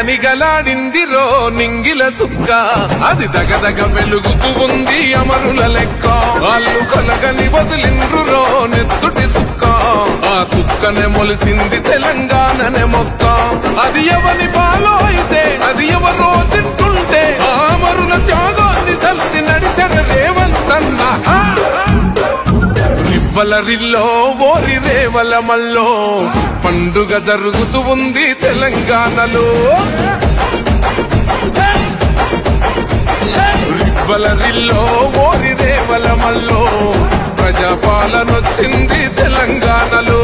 నిగనిగలాడిందిరో నింగిల సుక్క అది దగదగ వెలుగుతూ ఉంది అమరుల లెక్క వాళ్ళు కలగని వదిలిండ్రురో నెత్తుటి సుక్క ఆ సుక్కనే మొలిసింది తెలంగాణనే మొక్క అది ఎవని పాలో అయితే అది ఎవరో తింటుంటే ఆ అమరుల త్యాగాన్ని తలచి నడిచర రేవంతన్న రివ్వలరిల్లో ఓరి రేవల మల్లో పండుగ జరుగుతూ ఉంది తెలంగాణలో రివ్వలరిల్లో ఓరి రేవల మల్లో ప్రజాపాలనొచ్చింది తెలంగాణలో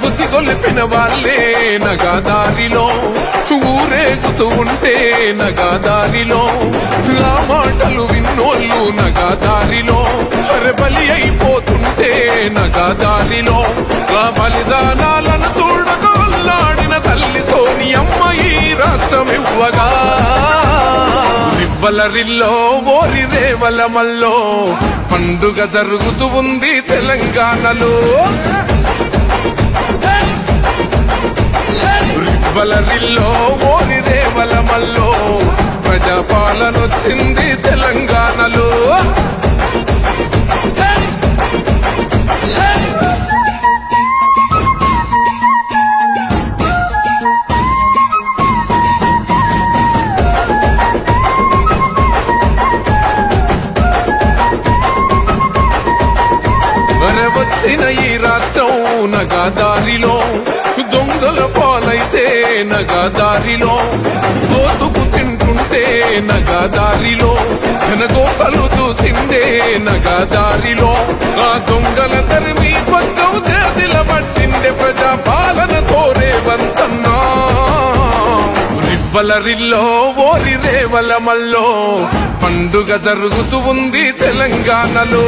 బుసి గొలిపిన వాళ్ళే నగాదారిలో ఊరేగుతూ ఉంటే నగాదారిలో ఆ మాటలు విన్నోళ్ళు నగాదారిలో బలి అయిపోతుంటే నగాదారిలో ఆ బలిదానాలను చూడగా అల్లాడిన తల్లి సోనియమ్మ ఈ రాష్ట్రం ఇవ్వగా రివ్వలరిల్లో ఓరి రేవల మల్లో పండుగ జరుగుతూ ఉంది తెలంగాణలో రివ్వలరిల్లో ఓరి రేవల మల్లో ప్రజాపాలనొచ్చింది తెలంగాణలో వచ్చిన ఈ రాష్ట్రం నగాదారిలో దొంగల పాలైతే నగాదారిలో దోసుకు తింటుంటే నగాదారిలో జనగోసలు చూసిందే నగాదారిలో ఆ దొంగల తరిమి పక్కం చేతిల పట్టిందే ప్రజాపాలన కోరేవంతన్నా రివ్వలరిల్లో ఓరి రేవల మల్లో పండుగ జరుగుతూ ఉంది తెలంగాణలో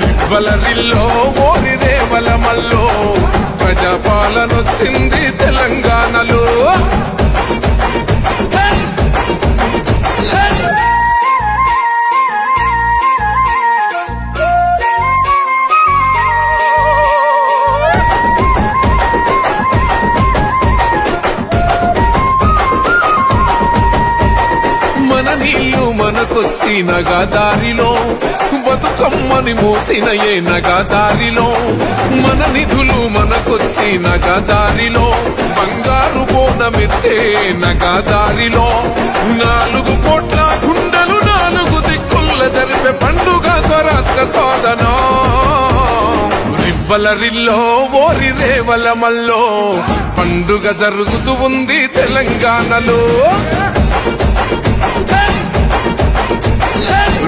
రివ్వలరిల్లో ఓరి రేవల మల్లో ప్రజాపాలనొచ్చింది తెలంగాణలో మన నీళ్లు మనకొచ్చి నగాదారిలో బతుకమ్మని మోసిన ఏ నగాదారిలో మన నిధులు మనకొచ్చి నగాదారిలో బంగారు బోనమెత్తే నగాదారిలో 4 కోట్ల గుండెలు 4 దిక్కుల జరిపే పండుగ స్వరాష్ట్ర సాధన రివ్వలరిల్లో ఓరి రేవల మల్లో పండుగ జరుగుతూ ఉంది తెలంగాణలో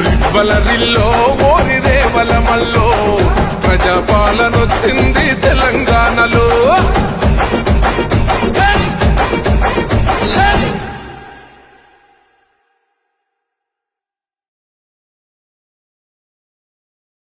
రివ్వలరిల్లో ఓరి రేవల మల్లో ప్రజాపాలనొచ్చింది తెలంగాణలో